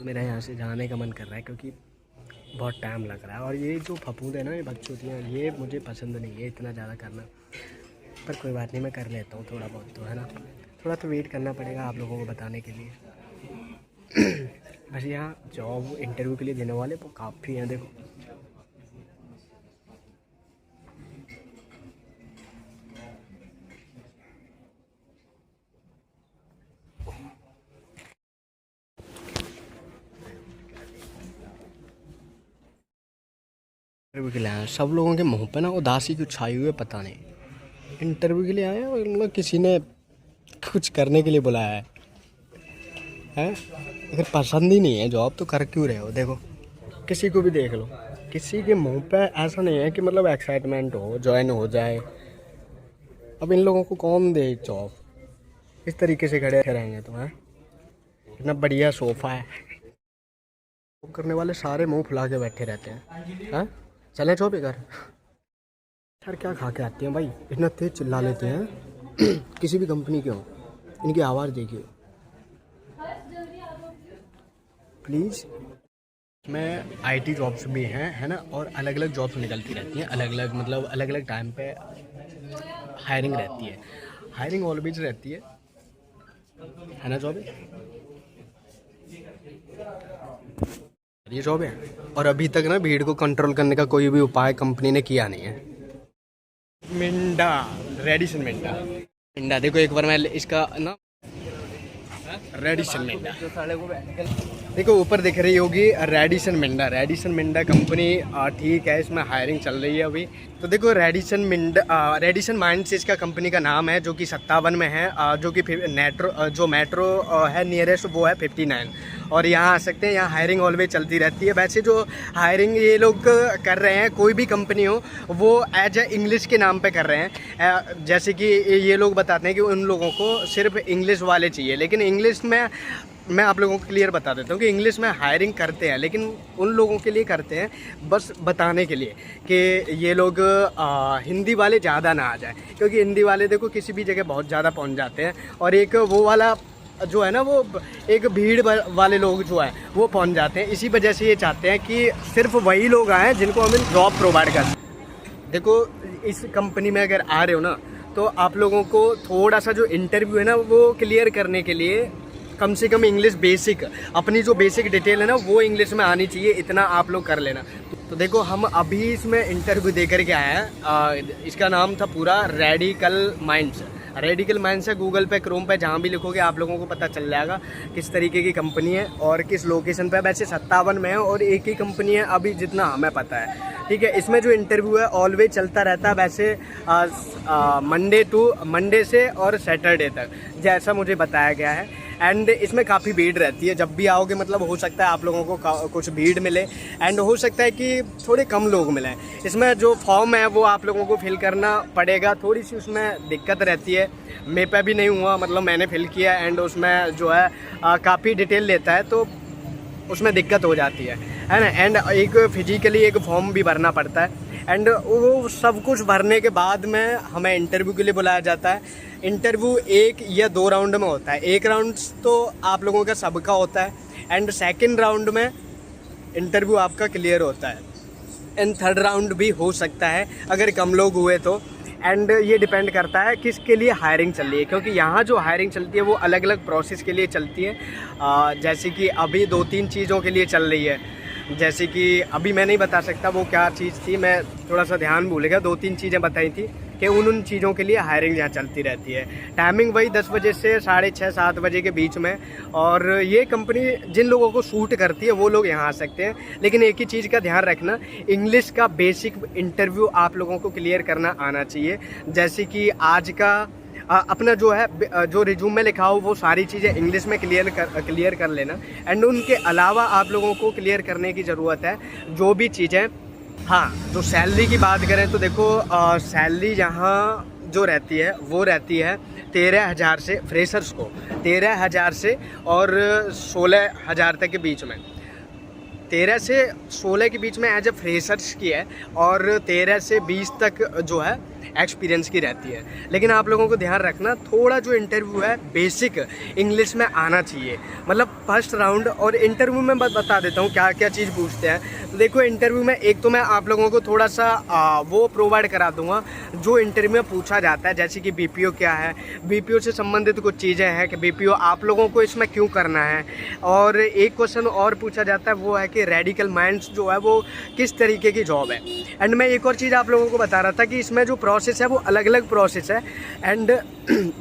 मेरा यहाँ से जाने का मन कर रहा है क्योंकि बहुत टाइम लग रहा है। और ये जो फफूंद है ना, ये बकचोदियाँ, ये मुझे पसंद नहीं है इतना ज़्यादा करना। पर कोई बात नहीं, मैं कर लेता हूँ थोड़ा बहुत तो, है ना। थोड़ा तो वेट करना पड़ेगा आप लोगों को बताने के लिए। बस यहाँ जॉब इंटरव्यू के लिए देने वाले वो काफ़ी हैं, देखो। इंटरव्यू के लिए आए सब लोगों के मुंह पे ना उदासी क्यों छाई हुई है पता नहीं। इंटरव्यू के लिए आए हैं और मतलब किसी ने कुछ करने के लिए बुलाया है? अगर पसंद ही नहीं है जॉब तो कर क्यों रहे हो? देखो किसी को भी देख लो, किसी के मुंह पे ऐसा नहीं है कि मतलब एक्साइटमेंट हो, ज्वाइन हो जाए। अब इन लोगों को कौन दे जॉब? इस तरीके से खड़े रहेंगे तो, है इतना बढ़िया सोफ़ा है। जॉब करने वाले सारे मुंह फुला के बैठे रहते हैं। हाँ चलें जॉब पे कर। सर क्या खा के आते हैं भाई, इतना तेज चिल्ला लेते हैं। किसी भी कंपनी के हो, इनकी आवाज़ देखिए प्लीज़। में आईटी जॉब्स भी हैं, है ना, और अलग अलग जॉब्स निकलती रहती हैं, अलग अलग मतलब अलग अलग टाइम पे हायरिंग रहती है। हायरिंग ऑलवेज रहती है ना जॉब ये जॉब है। और अभी तक ना भीड़ को कंट्रोल करने का कोई भी उपाय कंपनी ने किया नहीं है। मिंडा, रेडिसन मिंडा। मिंडा देखो एक बार मैं इसका ना, रेडिसन मिंडा देखो ऊपर दिख रही होगी, Radisson Minda. Radisson Minda company ठीक है, इसमें हायरिंग चल रही है अभी। तो देखो रेडिसन मिंडा, रेडिसन माइंड्स इसका कंपनी का नाम है, जो कि 57 में है, जो कि जो मेट्रो है नियरेस्ट वो है 59। और यहाँ आ सकते हैं, यहाँ हायरिंग ऑलवेज चलती रहती है। वैसे जो हायरिंग ये लोग कर रहे हैं, कोई भी कंपनी हो, वो एज ए इंग्लिश के नाम पे कर रहे हैं। जैसे कि ये लोग बताते हैं कि उन लोगों को सिर्फ इंग्लिश वाले चाहिए, लेकिन इंग्लिश में मैं आप लोगों को क्लियर बता देता हूँ कि इंग्लिश में हायरिंग करते हैं, लेकिन उन लोगों के लिए करते हैं बस बताने के लिए कि ये लोग हिंदी वाले ज़्यादा ना आ जाए, क्योंकि हिंदी वाले देखो किसी भी जगह बहुत ज़्यादा पहुँच जाते हैं। और एक वो वाला जो है ना, वो एक भीड़ वाले लोग जो है वो पहुँच जाते हैं। इसी वजह से ये चाहते हैं कि सिर्फ वही लोग आएँ जिनको हम जॉब प्रोवाइड कर। देखो इस कंपनी में अगर आ रहे हो ना, तो आप लोगों को थोड़ा सा जो इंटरव्यू है ना, वो क्लियर करने के लिए कम से कम इंग्लिश बेसिक, अपनी जो बेसिक डिटेल है ना, वो इंग्लिश में आनी चाहिए, इतना आप लोग कर लेना। तो देखो हम अभी इसमें इंटरव्यू दे करके आए हैं। इसका नाम था पूरा रेडिकल माइंड्स। रेडिकल माइंड्स है, गूगल पे, क्रोम पे, जहाँ भी लिखोगे आप लोगों को पता चल जाएगा किस तरीके की कंपनी है और किस लोकेशन पे। वैसे 57 में है और एक ही कंपनी है अभी जितना हमें पता है, ठीक है। इसमें जो इंटरव्यू है ऑलवेज चलता रहता है, वैसे मंडे से और सैटरडे तक, जैसा मुझे बताया गया है। एंड इसमें काफ़ी भीड़ रहती है, जब भी आओगे मतलब हो सकता है आप लोगों को कुछ भीड़ मिले, एंड हो सकता है कि थोड़े कम लोग मिलें। इसमें जो फॉर्म है वो आप लोगों को फिल करना पड़ेगा, थोड़ी सी उसमें दिक्कत रहती है। मेरे पे भी नहीं हुआ, मतलब मैंने फिल किया एंड उसमें जो है काफ़ी डिटेल लेता है, तो उसमें दिक्कत हो जाती है ना। एंड एक फिजिकली एक फॉर्म भी भरना पड़ता है, एंड वो सब कुछ भरने के बाद में हमें इंटरव्यू के लिए बुलाया जाता है। इंटरव्यू 1 या 2 राउंड में होता है। एक राउंड तो आप लोगों का सबका होता है, एंड सेकंड राउंड में इंटरव्यू आपका क्लियर होता है, एंड थर्ड राउंड भी हो सकता है अगर कम लोग हुए तो। एंड ये डिपेंड करता है किसके लिए हायरिंग चल रही है, क्योंकि यहाँ जो हायरिंग चलती है वो अलग अलग प्रोसेस के लिए चलती है। जैसे कि अभी 2-3 चीज़ों के लिए चल रही है, जैसे कि अभी मैं नहीं बता सकता वो क्या चीज़ थी, मैं थोड़ा सा ध्यान भूलेगा। 2-3 चीज़ें बताई थी कि उन चीज़ों के लिए हायरिंग यहाँ चलती रहती है। टाइमिंग वही 10 बजे से 6:30-7 बजे के बीच में। और ये कंपनी जिन लोगों को सूट करती है वो लोग यहाँ आ सकते हैं, लेकिन एक ही चीज़ का ध्यान रखना, इंग्लिश का बेसिक इंटरव्यू आप लोगों को क्लियर करना आना चाहिए। जैसे कि आज का अपना जो है जो रिज्यूम में लिखा हो वो सारी चीज़ें इंग्लिश में क्लियर कर लेना। एंड उनके अलावा आप लोगों को क्लियर करने की ज़रूरत है जो भी चीज़ें। हाँ, जो सैलरी की बात करें तो देखो सैलरी यहाँ जो रहती है वो रहती है 13,000 से, फ्रेशर्स को 13,000 से और 16,000 तक के बीच में, 13 से 16 के बीच में एज ए फ्रेशर्स की है और 13 से 20 तक जो है एक्सपीरियंस की रहती है। लेकिन आप लोगों को ध्यान रखना, थोड़ा जो इंटरव्यू है बेसिक इंग्लिश में आना चाहिए, मतलब फर्स्ट राउंड। और इंटरव्यू में बता देता हूँ क्या क्या चीज़ पूछते हैं। तो देखो इंटरव्यू में एक तो मैं आप लोगों को थोड़ा सा वो प्रोवाइड करा दूंगा जो इंटरव्यू में पूछा जाता है, जैसे कि बीपीओ क्या है, बीपीओ से संबंधित कुछ चीज़ें हैं कि बीपीओ आप लोगों को इसमें क्यों करना है। और एक क्वेश्चन और पूछा जाता है, वो है कि रेडिकल माइंड्स जो है वो किस तरीके की जॉब है। एंड मैं एक और चीज़ आप लोगों को बता रहा था कि इसमें जो प्रोसेस है वो अलग अलग प्रोसेस है। एंड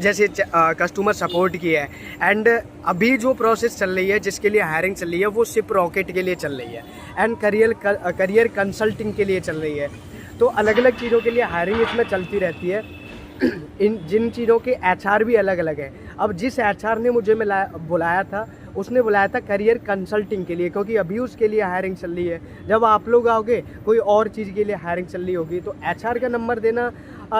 जैसे कस्टमर सपोर्ट की है, एंड अभी जो प्रोसेस चल रही है जिसके लिए हायरिंग चल रही है वो सिप रॉकेट के लिए चल रही है, एंड करियर कंसल्टिंग के लिए चल रही है। तो अलग अलग चीज़ों के लिए हायरिंग इसमें चलती रहती है। जिन चीज़ों के एचआर भी अलग अलग है। अब जिस एचआर ने मुझे बुलाया था, उसने बुलाया था करियर कंसल्टिंग के लिए, क्योंकि अभी उसके लिए हायरिंग चल रही है। जब आप लोग आओगे कोई और चीज़ के लिए हायरिंग चल रही होगी, तो एचआर का नंबर देना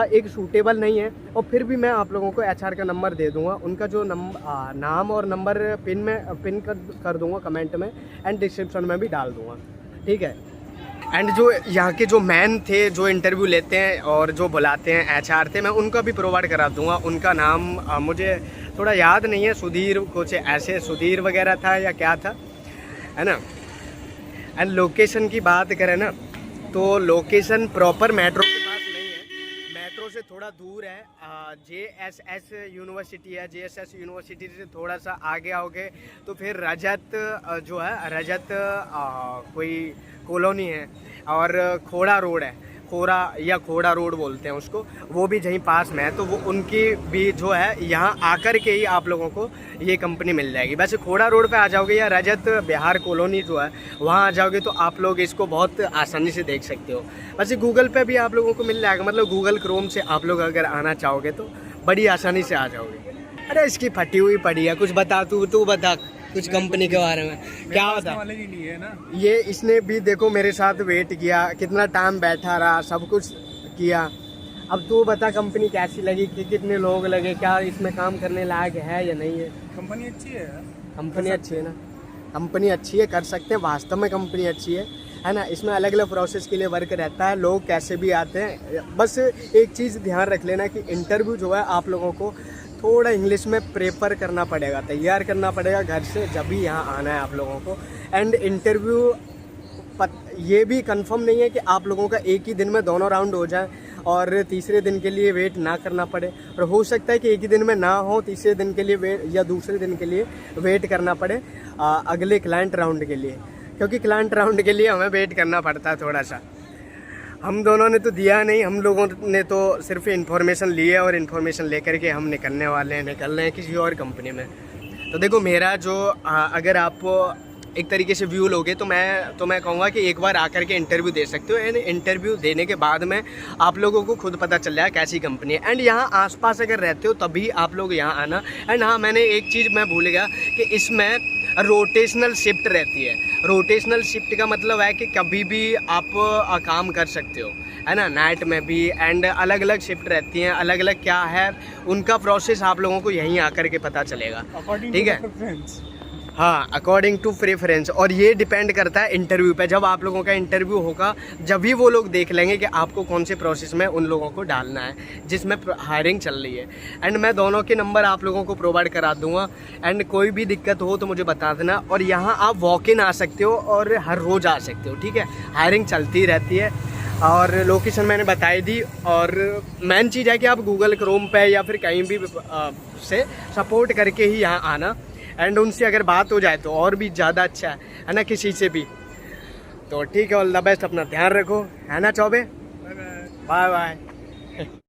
एक सूटेबल नहीं है। और फिर भी मैं आप लोगों को एचआर का नंबर दे दूंगा, उनका जो नाम और नंबर पिन कर दूंगा कमेंट में, एंड डिस्क्रिप्शन में भी डाल दूंगा, ठीक है। एंड जो यहाँ के जो मैन थे जो इंटरव्यू लेते हैं और जो बुलाते हैं एचआर थे, मैं उनका भी प्रोवाइड करा दूंगा। उनका नाम मुझे थोड़ा याद नहीं है, सुधीर कुछ ऐसे सुधीर वगैरह था या क्या था, है ना। एंड लोकेशन की बात करें ना, तो लोकेशन प्रॉपर मेट्रो के पास नहीं है, मेट्रो से थोड़ा दूर है। JSS यूनिवर्सिटी है, JSS यूनिवर्सिटी से थोड़ा सा आगे आओगे तो फिर रजत जो है, रजत कोई कॉलोनी है, और खोड़ा रोड है, खोड़ा रोड बोलते हैं उसको, वो भी यहीं पास में है। तो वो उनकी भी जो है यहाँ आकर के ही आप लोगों को ये कंपनी मिल जाएगी। वैसे खोड़ा रोड पे आ जाओगे या रजत बिहार कॉलोनी जो है वहाँ आ जाओगे तो आप लोग इसको बहुत आसानी से देख सकते हो। वैसे गूगल पे भी आप लोगों को मिल जाएगा, मतलब गूगल क्रोम से आप लोग अगर आना चाहोगे तो बड़ी आसानी से आ जाओगे। अरे इसकी फटी हुई पड़ी है, कुछ बता, तू बता कुछ कंपनी के बारे में क्या होता है ना। ये इसने भी देखो मेरे साथ वेट किया, कितना टाइम बैठा रहा, सब कुछ किया। अब तू बता कंपनी कैसी लगी, कि कितने लोग लगे, क्या इसमें काम करने लायक है या नहीं है। कंपनी अच्छी है, कंपनी अच्छी है ना, कंपनी अच्छी है, कर सकते हैं, वास्तव में कंपनी अच्छी है ना। इसमें अलग अलग प्रोसेस के लिए वर्क रहता है, लोग कैसे भी आते हैं। बस एक चीज़ ध्यान रख लेना कि इंटरव्यू जो है आप लोगों को थोड़ा इंग्लिश में प्रेफर करना पड़ेगा, तैयार करना पड़ेगा घर से, जब भी यहाँ आना है आप लोगों को। एंड इंटरव्यू ये भी कंफर्म नहीं है कि आप लोगों का एक ही दिन में दोनों राउंड हो जाए और तीसरे दिन के लिए वेट ना करना पड़े, और हो सकता है कि एक ही दिन में ना हो, तीसरे दिन के लिए वेट या दूसरे दिन के लिए वेट करना पड़े अगले क्लाइंट राउंड के लिए, क्योंकि क्लाइंट राउंड के लिए हमें वेट करना पड़ता है थोड़ा सा। हम दोनों ने तो दिया नहीं, हम लोगों ने तो सिर्फ इन्फॉर्मेशन ली है और इन्फॉर्मेशन लेकर के हम निकल रहे हैं किसी और कंपनी में। तो देखो मेरा जो अगर आप एक तरीके से व्यू लोगे तो मैं कहूँगा कि एक बार आकर के इंटरव्यू दे सकते हो। एंड इंटरव्यू देने के बाद में आप लोगों को खुद पता चल जाए कैसी कंपनी है। एंड यहाँ आसपास अगर रहते हो तभी आप लोग यहाँ आना। एंड हाँ, मैंने एक चीज़ मैं भूल गया कि इसमें रोटेशनल शिफ्ट रहती है। रोटेशनल शिफ्ट का मतलब है कि कभी भी आप काम कर सकते हो, है ना, नाइट में भी। एंड अलग अलग शिफ्ट रहती हैं, अलग अलग क्या है उनका प्रोसेस आप लोगों को यहीं आकर के पता चलेगा, ठीक है। हाँ, अकॉर्डिंग टू प्रेफरेंस, और ये डिपेंड करता है इंटरव्यू पे। जब आप लोगों का इंटरव्यू होगा जब भी वो लोग देख लेंगे कि आपको कौन से प्रोसेस में उन लोगों को डालना है जिसमें हायरिंग चल रही है। एंड मैं दोनों के नंबर आप लोगों को प्रोवाइड करा दूंगा। एंड कोई भी दिक्कत हो तो मुझे बता देना। और यहाँ आप वॉक इन आ सकते हो और हर रोज़ आ सकते हो, ठीक है। हायरिंग चलती रहती है और लोकेशन मैंने बताई दी। और मेन चीज़ है कि आप गूगल क्रोम पे या फिर कहीं भी से सपोर्ट करके ही यहाँ आना। एंड उनसे अगर बात हो जाए तो और भी ज़्यादा अच्छा है ना, किसी से भी। तो ठीक है, ऑल द बेस्ट, अपना ध्यान रखो, है ना चौबे। Bye bye.